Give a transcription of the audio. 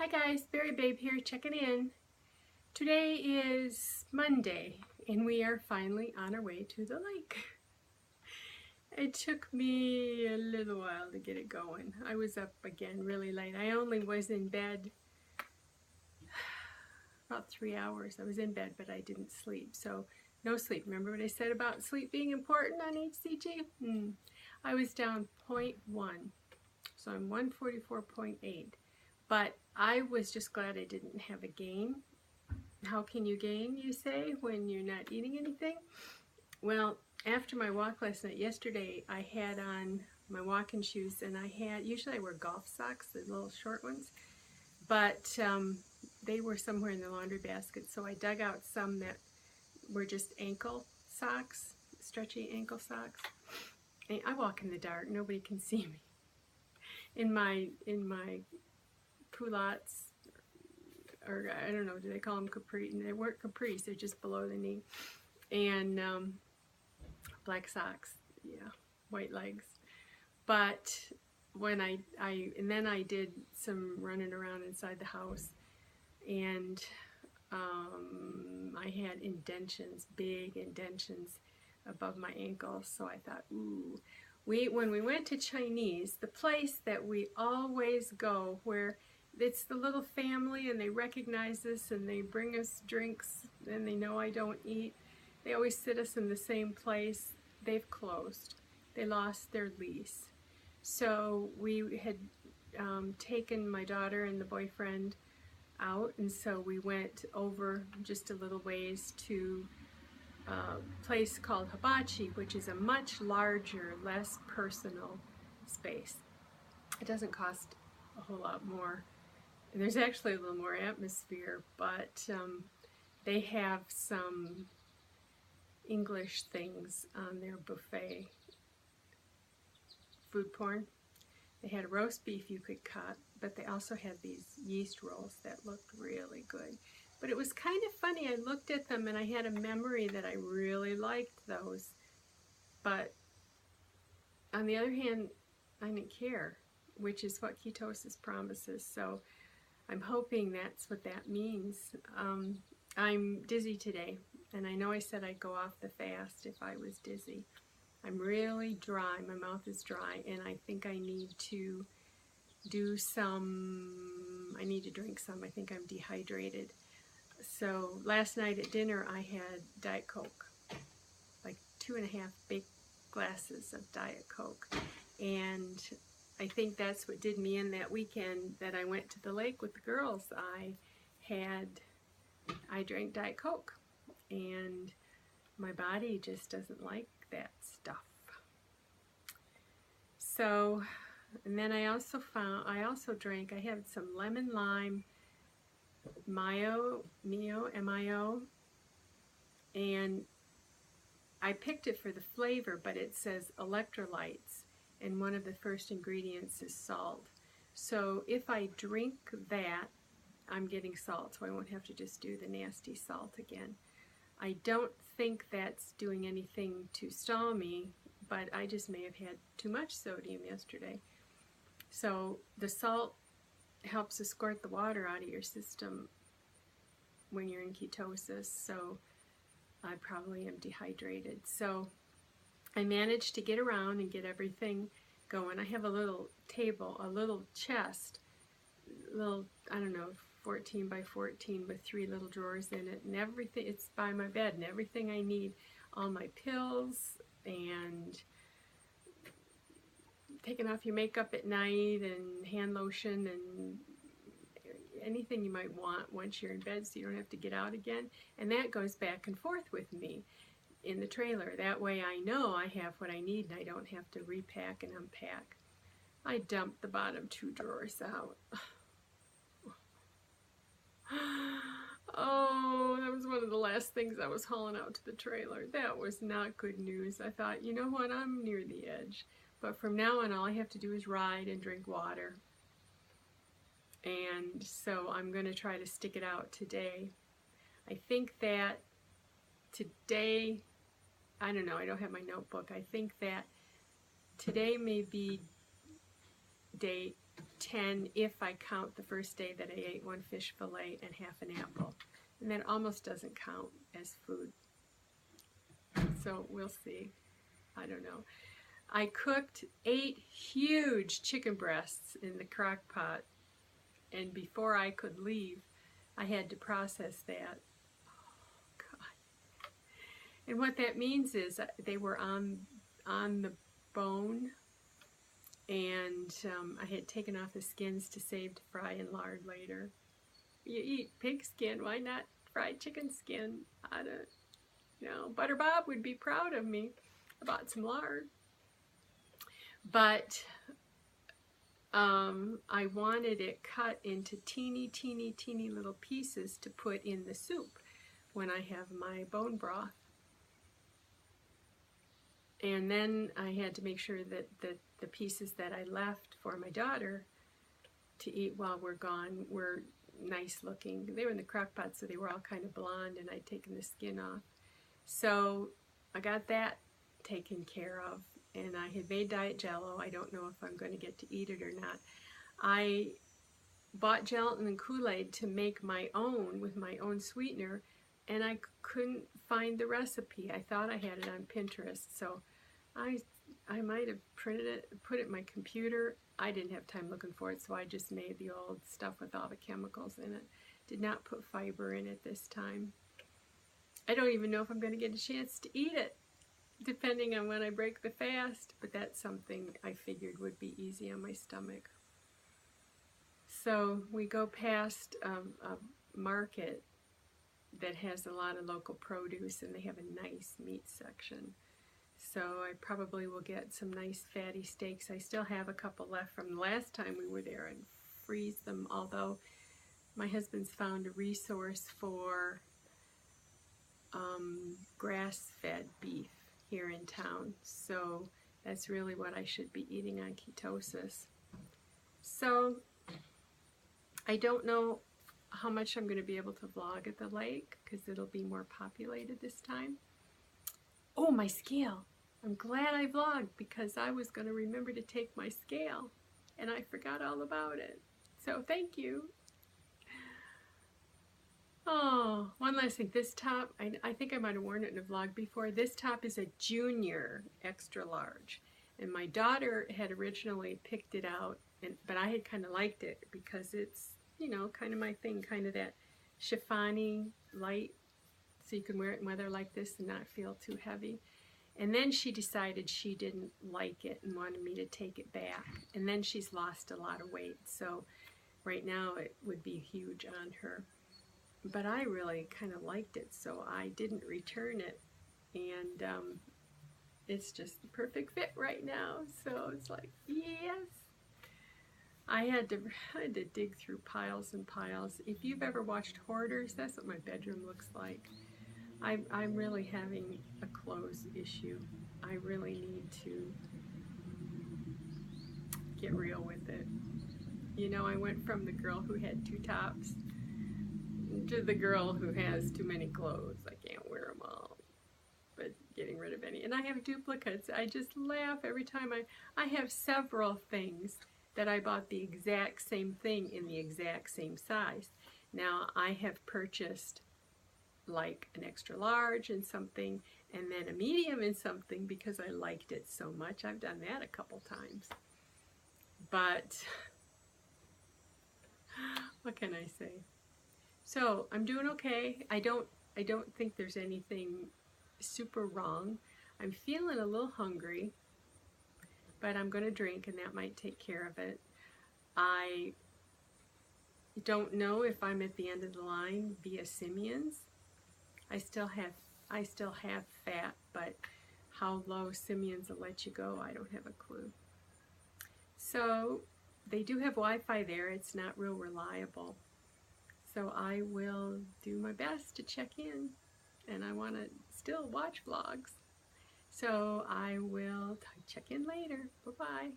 Hi guys, Berry Babe here checking in. Today is Monday and we are finally on our way to the lake. It took me a little while to get it going. I was up again really late. I only was in bed about 3 hours. I was in bed but I didn't sleep, so no sleep. Remember what I said about sleep being important on HCG? I was down 0.1, so I'm 144.8. But I was just glad I didn't have a gain. How can you gain, you say, when you're not eating anything? Well, after my walk last night, yesterday, I had on my walking shoes, and usually I wear golf socks, the little short ones, but they were somewhere in the laundry basket, so I dug out some that were just ankle socks, stretchy ankle socks. And I walk in the dark, nobody can see me. In my culottes, or I don't know, do they call them capri? They weren't capris, they're just below the knee. And black socks, yeah, white legs. But when then I did some running around inside the house, and I had indentions, big indentions above my ankles, so I thought, ooh. When we went to Chinese, the place that we always go, where it's the little family and they recognize us and they bring us drinks and they know I don't eat, they always sit us in the same place. They've closed. They lost their lease. So we had taken my daughter and the boyfriend out, and so we went over just a little ways to a place called Hibachi, which is a much larger, less personal space. It doesn't cost a whole lot more. And there's actually a little more atmosphere, but they have some English things on their buffet. Food porn. They had a roast beef you could cut, but they also had these yeast rolls that looked really good. But it was kind of funny. I looked at them and I had a memory that I really liked those. But on the other hand, I didn't care, which is what ketosis promises. So I'm hoping that's what that means. I'm dizzy today, and I know I said I'd go off the fast if I was dizzy. I'm really dry. My mouth is dry, and I think I need to drink some. I think I'm dehydrated. So last night at dinner I had Diet Coke, like 2.5 big glasses of Diet Coke, and I think that's what did me in that weekend that I went to the lake with the girls. I drank Diet Coke, and my body just doesn't like that stuff. So, and then I had some lemon lime Mio, M-I-O, and I picked it for the flavor, but it says electrolytes, and one of the first ingredients is salt. So if I drink that, I'm getting salt, so I won't have to just do the nasty salt again. I don't think that's doing anything to stall me, but I just may have had too much sodium yesterday. So the salt helps escort the water out of your system when you're in ketosis, so I probably am dehydrated. So I managed to get around and get everything going. I have a little table, a little chest, I don't know, 14 by 14 with 3 little drawers in it, and everything, it's by my bed, and everything I need, all my pills, and taking off your makeup at night, and hand lotion, and anything you might want once you're in bed so you don't have to get out again. And that goes back and forth with me in the trailer. That way I know I have what I need and I don't have to repack and unpack. I dumped the bottom 2 drawers out. Oh, that was one of the last things I was hauling out to the trailer. That was not good news. I thought, you know what, I'm near the edge. But from now on, all I have to do is ride and drink water. And so I'm going to try to stick it out today. I think that today, I don't know, I don't have my notebook. I think that today may be day 10 if I count the first day that I ate 1 fish fillet and half an apple. And that almost doesn't count as food. So we'll see. I don't know. I cooked 8 huge chicken breasts in the crock pot, and before I could leave, I had to process that. Oh, God. And what that means is they were on the bone, and I had taken off the skins to save to fry in lard later. You eat pig skin, why not fried chicken skin? I don't know. Butter Bob would be proud of me. I bought some lard. But I wanted it cut into teeny little pieces to put in the soup when I have my bone broth. And then I had to make sure that the pieces that I left for my daughter to eat while we're gone were nice looking. They were in the crock pot, so they were all kind of blonde, and I'd taken the skin off. So I got that taken care of, and I had made Diet Jello. I don't know if I'm going to get to eat it or not. I bought gelatin and Kool-Aid to make my own with my own sweetener, and I couldn't find the recipe. I thought I had it on Pinterest, so I might have printed it, put it in my computer. I didn't have time looking for it, so I just made the old stuff with all the chemicals in it. Did not put fiber in it this time. I don't even know if I'm going to get a chance to eat it, depending on when I break the fast, but that's something I figured would be easy on my stomach. So we go past a market that has a lot of local produce, and they have a nice meat section. So I probably will get some nice fatty steaks. I still have a couple left from the last time we were there and freeze them, although my husband's found a resource for grass-fed beef here in town. So that's really what I should be eating on ketosis. So I don't know how much I'm going to be able to vlog at the lake because it'll be more populated this time. Oh, my scale. I'm glad I vlogged because I was going to remember to take my scale and I forgot all about it. So thank you. Oh, one last thing. This top, I think I might have worn it in a vlog before. This top is a junior extra large. And my daughter had originally picked it out, but I had kind of liked it because it's, you know, kind of my thing, kind of that chiffon-y light, so you can wear it in weather like this and not feel too heavy. And then she decided she didn't like it and wanted me to take it back. And then she's lost a lot of weight, so right now it would be huge on her. But I really kind of liked it, so I didn't return it. And it's just the perfect fit right now, so it's like, yes. I had to dig through piles and piles. If you've ever watched Hoarders, that's what my bedroom looks like. I'm really having a clothes issue. I really need to get real with it. You know, I went from the girl who had 2 tops to the girl who has too many clothes. I can't wear them all, but getting rid of any. And I have duplicates. I just laugh every time I have several things that I bought the exact same thing in the exact same size. Now I have purchased like an extra large in something and then a medium in something because I liked it so much. I've done that a couple times. But what can I say? So I'm doing okay. I don't think there's anything super wrong. I'm feeling a little hungry, but I'm going to drink and that might take care of it. I don't know if I'm at the end of the line via Simeon's. I still have fat, but how low Simeon's will let you go, I don't have a clue. So they do have Wi-Fi there. It's not real reliable. So I will do my best to check in, and I want to still watch vlogs. So I will check in later. Bye-bye.